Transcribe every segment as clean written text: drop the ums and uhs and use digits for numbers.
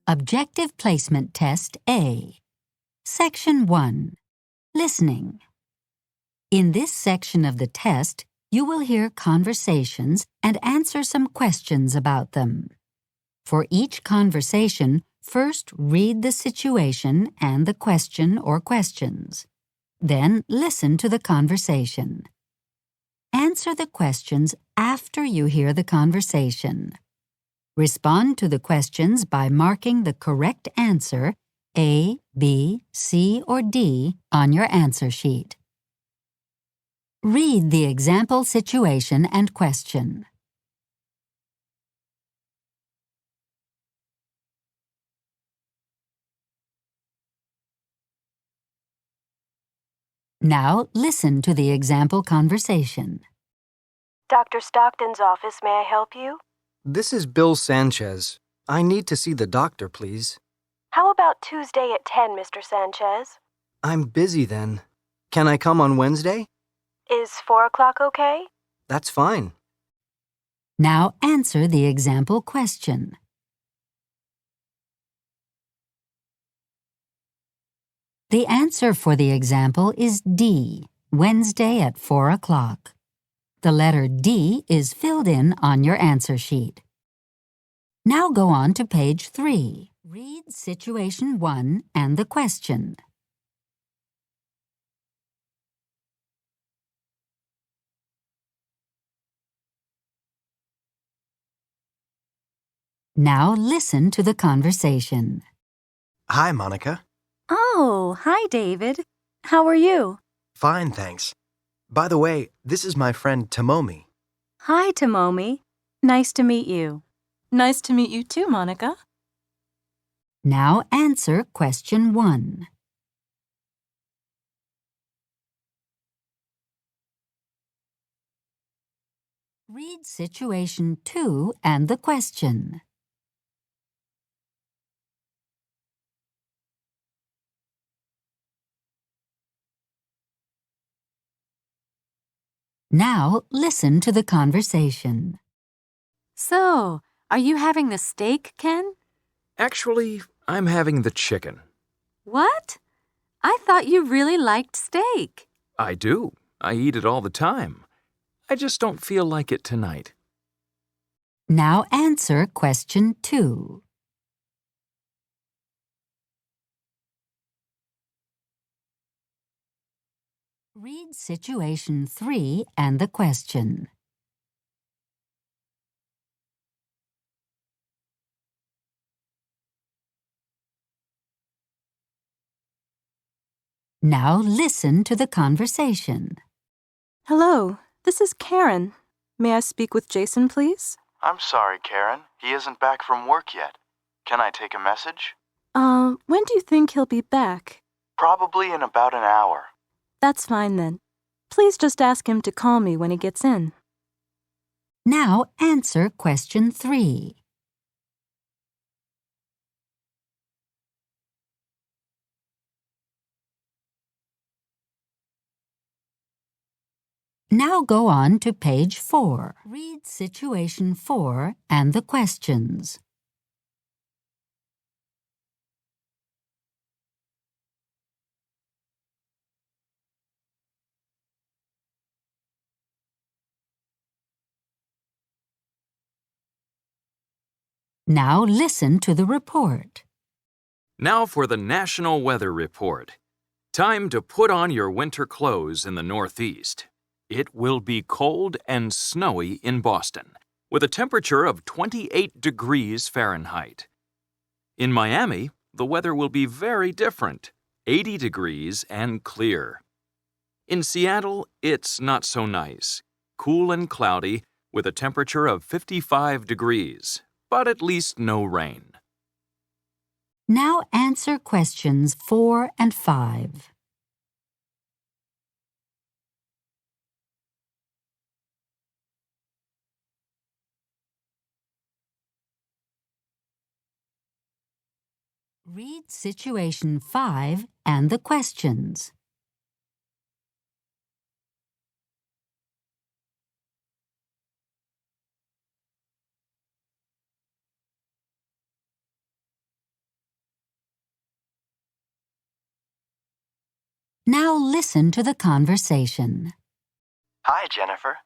Objective Placement Test A. Section 1. Listening. In this section of the test, you will hear conversations and answer some questions about them. For each conversation, first read the situation and the question or questions. Then listen to the conversation. Answer the questions after you hear the conversation. Respond to the questions by marking the correct answer A, B, C, or D on your answer sheet. Read the example situation and question. Now listen to the example conversation. Dr. Stockton's office, may I help you? This is Bill Sanchez. I need to see the doctor, please. How about Tuesday at 10, Mr. Sanchez? I'm busy then. Can I come on Wednesday? Is 4 o'clock okay? That's fine. Now answer the example question. The answer for the example is D, Wednesday at 4 o'clock. The letter D is filled in on your answer sheet. Now go on to page 3. Read situation 1 and the question. Now listen to the conversation. Hi, Monica. Oh, hi, David. How are you? Fine, thanks. By the way, this is my friend Tomomi. Hi, Tomomi. Nice to meet you. Nice to meet you too, Monica. Now answer question 1. Read situation 2 and the question. Now listen to the conversation. So, are you having the steak, Ken? Actually, I'm having the chicken. What? I thought you really liked steak. I do. I eat it all the time. I just don't feel like it tonight. Now answer question 2. Read situation 3 and the question. Now listen to the conversation. Hello, this is Karen. May I speak with Jason, please? I'm sorry, Karen. He isn't back from work yet. Can I take a message? When do you think he'll be back? Probably in about an hour. That's fine then. Please just ask him to call me when he gets in. Now answer question 3. Now go on to page 4. Read situation 4 and the questions. Now listen to the report. Now for the National Weather Report. Time to put on your winter clothes in the Northeast. It will be cold and snowy in Boston, with a temperature of 28 degrees Fahrenheit. In Miami, the weather will be very different, 80 degrees and clear. In Seattle, it's not so nice, cool and cloudy, with a temperature of 55 degrees, but at least no rain. Now answer questions 4 and 5. Read situation 5 and the questions. Now listen to the conversation. Hi, Jennifer.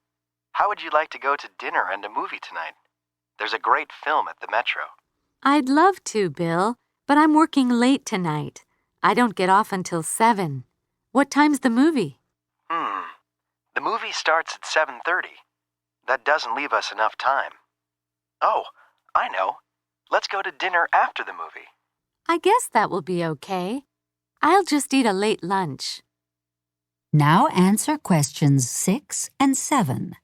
How would you like to go to dinner and a movie tonight? There's a great film at the Metro. I'd love to, Bill, but I'm working late tonight. I don't get off until 7. What time's the movie? The movie starts at 7:30. That doesn't leave us enough time. Oh, I know. Let's go to dinner after the movie. I guess that will be okay. I'll just eat a late lunch. Now answer questions 6 and 7.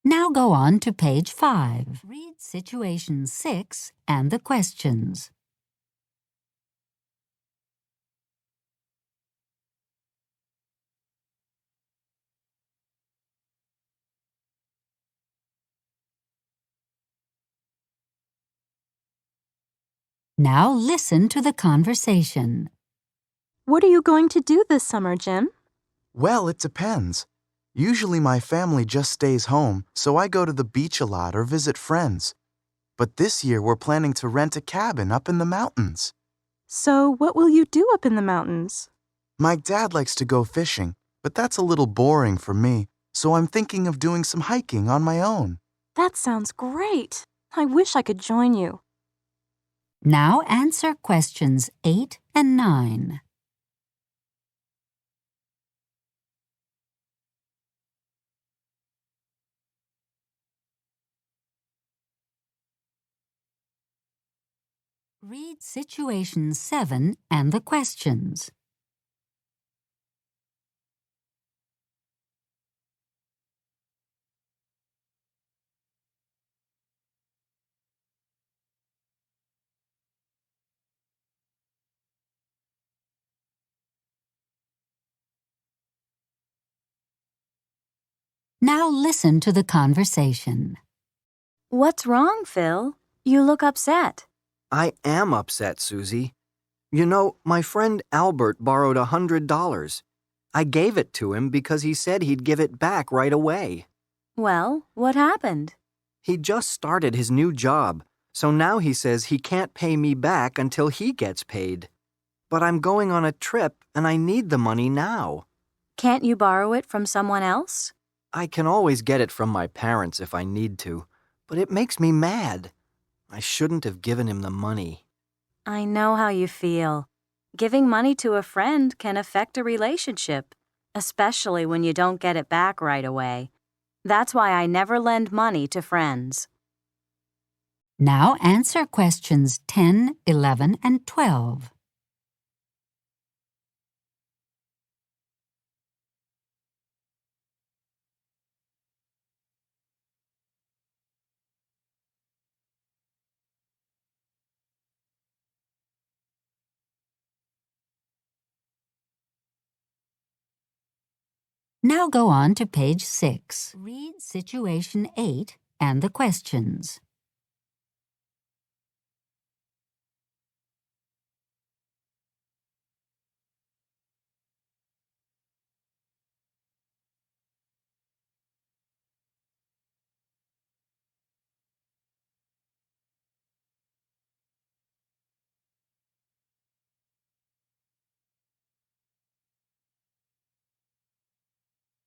Now go on to page 5. Read situation 6 and the questions. Now listen to the conversation. What are you going to do this summer, Jim? Well, it depends. Usually my family just stays home, so I go to the beach a lot or visit friends. But this year we're planning to rent a cabin up in the mountains. So, what will you do up in the mountains? My dad likes to go fishing, but that's a little boring for me, so I'm thinking of doing some hiking on my own. That sounds great. I wish I could join you. Now answer questions 8 and 9. Read situation 7 and the questions. Now listen to the conversation. What's wrong, Phil? You look upset. I am upset, Susie. You know, my friend Albert borrowed $100. I gave it to him because he said he'd give it back right away. Well, what happened? He just started his new job, so now he says he can't pay me back until he gets paid. But I'm going on a trip and I need the money now. Can't you borrow it from someone else? I can always get it from my parents if I need to, but it makes me mad. I shouldn't have given him the money. I know how you feel. Giving money to a friend can affect a relationship, especially when you don't get it back right away. That's why I never lend money to friends. Now answer questions 10, 11, and 12. Now go on to page 6. Read situation 8 and the questions.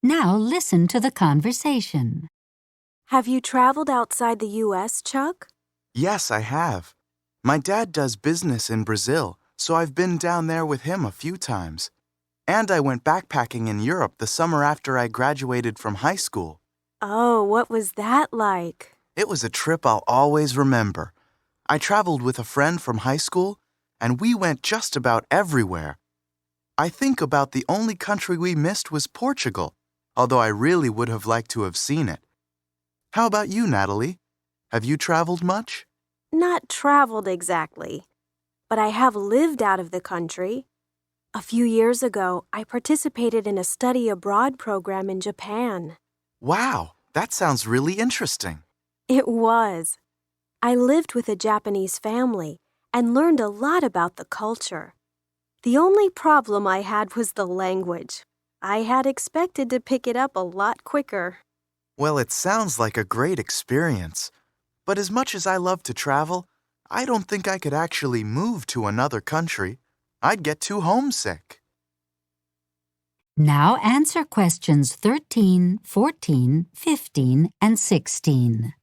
Now listen to the conversation. Have you traveled outside the U.S., Chuck? Yes, I have. My dad does business in Brazil, so I've been down there with him a few times. And I went backpacking in Europe the summer after I graduated from high school. Oh, what was that like? It was a trip I'll always remember. I traveled with a friend from high school, and we went just about everywhere. I think about the only country we missed was Portugal, although I really would have liked to have seen it. How about you, Natalie? Have you traveled much? Not traveled exactly, but I have lived out of the country. A few years ago, I participated in a study abroad program in Japan. Wow, that sounds really interesting. It was. I lived with a Japanese family and learned a lot about the culture. The only problem I had was the language. I had expected to pick it up a lot quicker. Well, it sounds like a great experience. But as much as I love to travel, I don't think I could actually move to another country. I'd get too homesick. Now answer questions 13, 14, 15, and 16.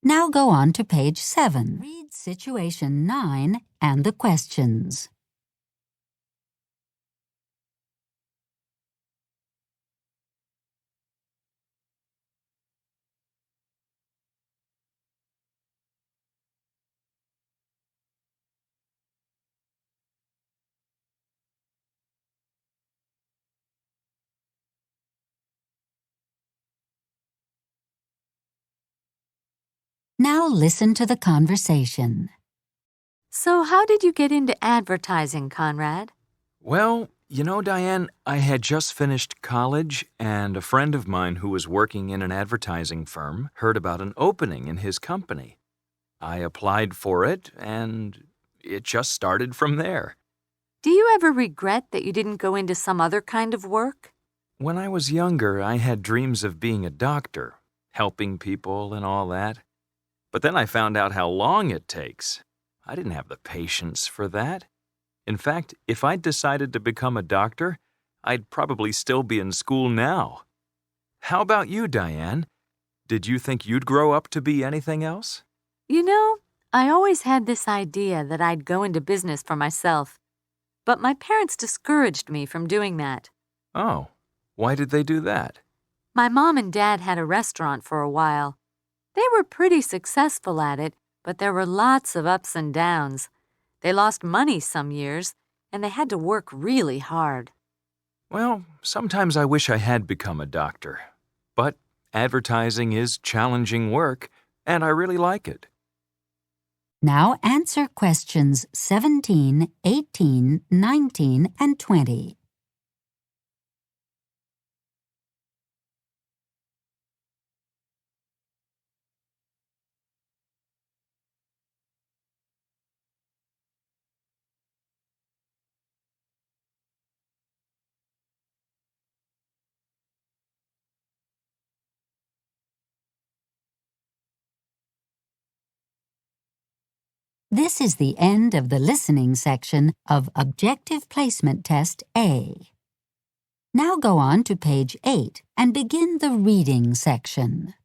Now go on to page 7. Read situation 9 and the questions. Now listen to the conversation. So how did you get into advertising, Conrad? Well, Diane, I had just finished college, and a friend of mine who was working in an advertising firm heard about an opening in his company. I applied for it, and it just started from there. Do you ever regret that you didn't go into some other kind of work? When I was younger, I had dreams of being a doctor, helping people and all that. But then I found out how long it takes. I didn't have the patience for that. In fact, if I'd decided to become a doctor, I'd probably still be in school now. How about you, Diane? Did you think you'd grow up to be anything else? I always had this idea that I'd go into business for myself. But my parents discouraged me from doing that. Oh, why did they do that? My mom and dad had a restaurant for a while. They were pretty successful at it, but there were lots of ups and downs. They lost money some years, and they had to work really hard. Well, sometimes I wish I had become a doctor. But advertising is challenging work, and I really like it. Now answer questions 17, 18, 19, and 20. This is the end of the listening section of Objective Placement Test A. Now go on to page 8 and begin the reading section.